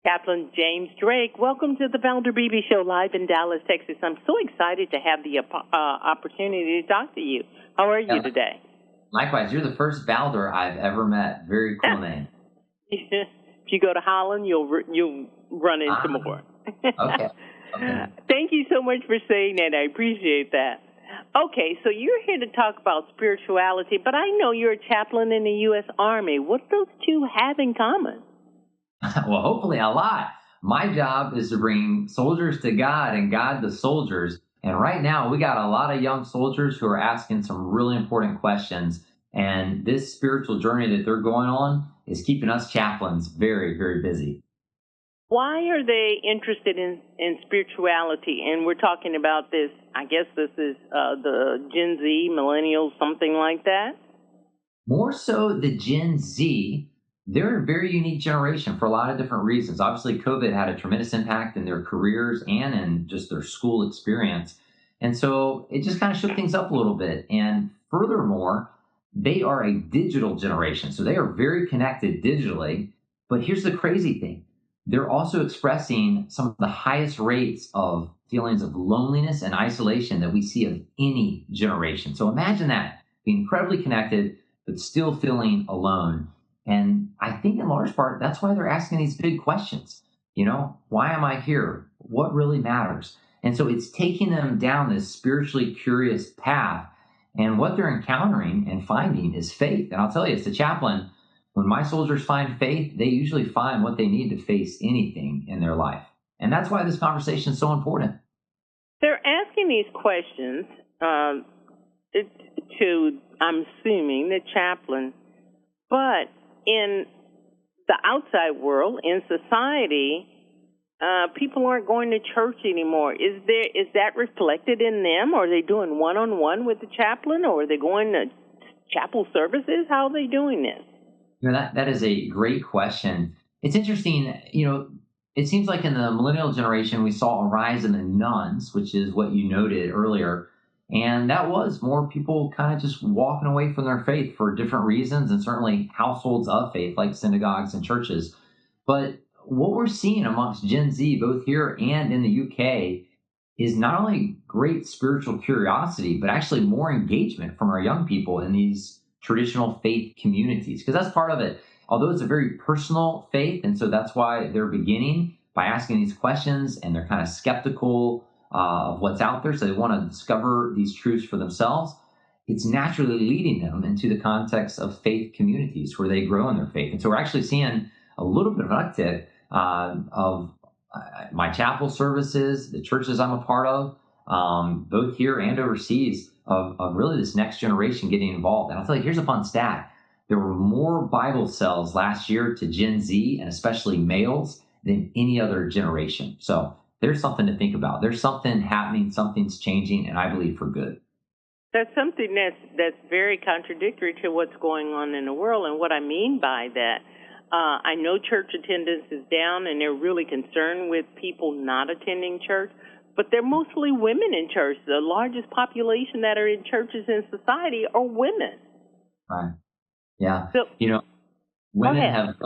Chaplain James Drake, welcome to the Valder Beebe Show live in Dallas, Texas. I'm so excited to have the opportunity to talk to you. How are you today? Likewise, you're the first Valder I've ever met. Very cool name. If you go to Holland, you'll run into more. Okay. Thank you so much for saying that. I appreciate that. Okay, so you're here to talk about spirituality, but I know you're a chaplain in the U.S. Army. What do those two have in common? Well, hopefully a lot. My job is to bring soldiers to God and God to soldiers. And right now, we got a lot of young soldiers who are asking some really important questions. And this spiritual journey that they're going on is keeping us chaplains very, very busy. Why are they interested in spirituality? And we're talking about this, I guess this is the Gen Z, millennials, something like that? More so the Gen Z. They're a very unique generation for a lot of different reasons. Obviously, COVID had a tremendous impact in their careers and in just their school experience. And so it just kind of shook things up a little bit. And furthermore, they are a digital generation. So they are very connected digitally. But here's the crazy thing. They're also expressing some of the highest rates of feelings of loneliness and isolation that we see of any generation. So imagine that, being incredibly connected, but still feeling alone. And I think in large part, that's why they're asking these big questions. You know, why am I here? What really matters? And so it's taking them down this spiritually curious path. And what they're encountering and finding is faith. And I'll tell you, as a chaplain, when my soldiers find faith, they usually find what they need to face anything in their life. And that's why this conversation is so important. They're asking these questions to, I'm assuming, the chaplain, but in the outside world, in society, people aren't going to church anymore. Is that reflected in them? Are they doing one-on-one with the chaplain, or are they going to chapel services? How are they doing this? You know, that is a great question. It's interesting, you know, it seems like in the millennial generation, we saw a rise in the nuns, which is what you noted earlier. And that was more people kind of just walking away from their faith for different reasons, and certainly households of faith like synagogues and churches. But what we're seeing amongst Gen Z, both here and in the UK, is not only great spiritual curiosity, but actually more engagement from our young people in these traditional faith communities, because that's part of it. Although it's a very personal faith, and so that's why they're beginning by asking these questions, and they're kind of skeptical of what's out there, so they want to discover these truths for themselves. It's naturally leading them into the context of faith communities where they grow in their faith. And so we're actually seeing a little bit of an uptick of my chapel services, the churches I'm a part of, both here and overseas, of really this next generation getting involved. And I'll tell you, here's a fun stat. There were more Bible cells last year to Gen Z, and especially males, than any other generation. So there's something to think about. There's something happening, something's changing, and I believe for good. That's something that's very contradictory to what's going on in the world. And what I mean by that, I know church attendance is down, and they're really concerned with people not attending church, but they're mostly women in church. The largest population that are in churches in society are women. Right. Yeah. So, you know, women have,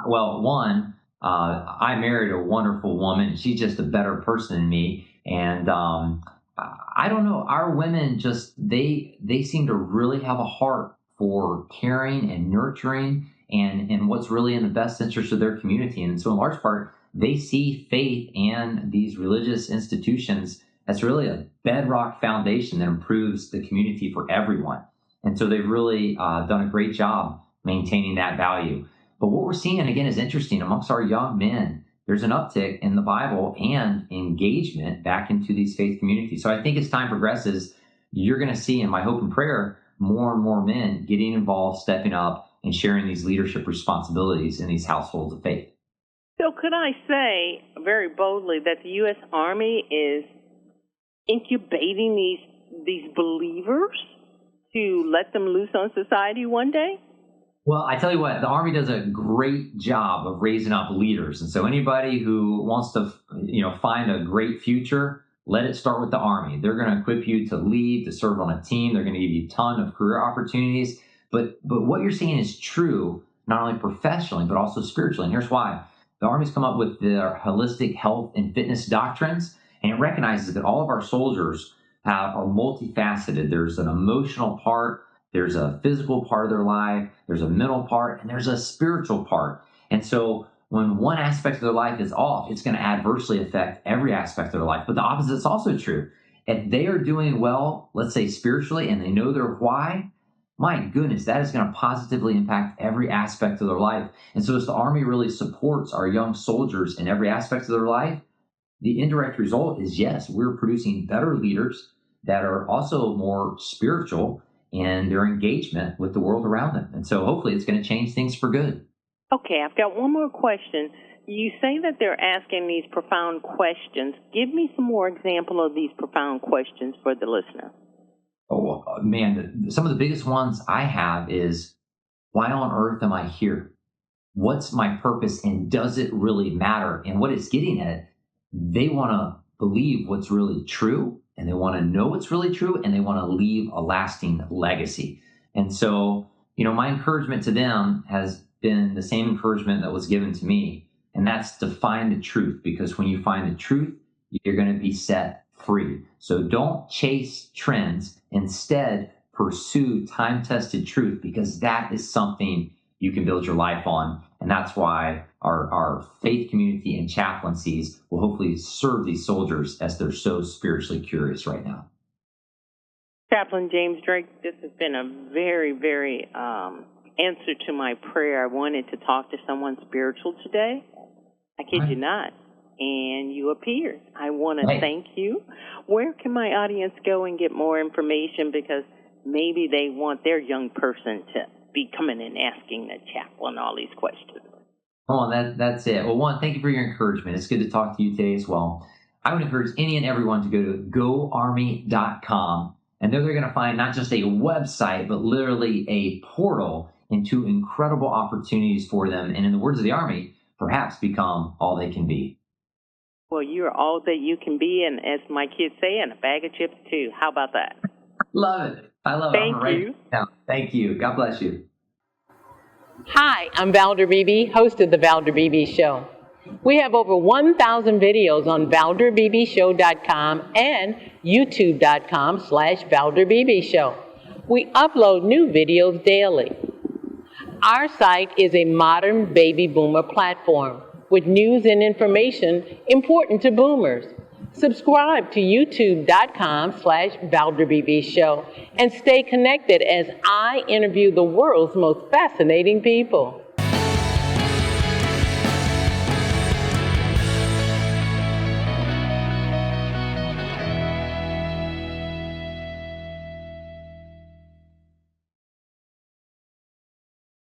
well, one, I married a wonderful woman. She's just a better person than me. And I don't know, our women just, they seem to really have a heart for caring and nurturing and what's really in the best interest of their community. And so in large part, they see faith and these religious institutions as really a bedrock foundation that improves the community for everyone. And so they've really done a great job maintaining that value. But what we're seeing, again, is interesting amongst our young men. There's an uptick in the Bible and engagement back into these faith communities. So I think as time progresses, you're going to see, in my hope and prayer, more and more men getting involved, stepping up, and sharing these leadership responsibilities in these households of faith. So could I say very boldly that the U.S. Army is incubating these believers to let them loose on society one day? Well, I tell you what, the Army does a great job of raising up leaders. And so anybody who wants to, find a great future, let it start with the Army. They're going to equip you to lead, to serve on a team. They're going to give you a ton of career opportunities. But what you're seeing is true, not only professionally, but also spiritually. And here's why. The Army's come up with their holistic health and fitness doctrines, and it recognizes that all of our soldiers are multifaceted. There's an emotional part, there's a physical part of their life, there's a mental part, and there's a spiritual part. And so when one aspect of their life is off, it's going to adversely affect every aspect of their life. But the opposite is also true. If they are doing well, let's say spiritually, and they know their why, my goodness, that is going to positively impact every aspect of their life. And so as the Army really supports our young soldiers in every aspect of their life, the indirect result is, yes, we're producing better leaders that are also more spiritual in their engagement with the world around them. And so hopefully it's going to change things for good. Okay, I've got one more question. You say that they're asking these profound questions. Give me some more example of these profound questions for the listener. Oh, man, some of the biggest ones I have is, why on earth am I here? What's my purpose, and does it really matter? And what it's getting at, they want to believe what's really true, and they want to know what's really true, and they want to leave a lasting legacy. And so, my encouragement to them has been the same encouragement that was given to me, and that's to find the truth, because when you find the truth, you're going to be set free. So don't chase trends. Instead, pursue time-tested truth, because that is something you can build your life on. And that's why our faith community and chaplaincies will hopefully serve these soldiers as they're so spiritually curious right now. Chaplain James Drake, this has been a very, very answer to my prayer. I wanted to talk to someone spiritual today. I kid you not. And you appeared. I want to thank you. Where can my audience go and get more information? Because maybe they want their young person to be coming and asking the chaplain all these questions. Oh, that's it. Well, one, thank you for your encouragement. It's good to talk to you today as well. I would encourage any and everyone to go to goarmy.com. And there they're going to find not just a website, but literally a portal into incredible opportunities for them. And in the words of the Army, perhaps become all they can be. Well, you're all that you can be, and as my kids say, and a bag of chips too. How about that? Love it. I love it. Thank you. Thank you. God bless you. Hi, I'm Valder Beebe, host of The Valder Beebe Show. We have over 1,000 videos on ValderBeebeShow.com and YouTube.com/ValderBeebe Show. We upload new videos daily. Our site is a modern baby boomer platform with news and information important to boomers. Subscribe to YouTube.com/ValderBeebe Show and stay connected as I interview the world's most fascinating people.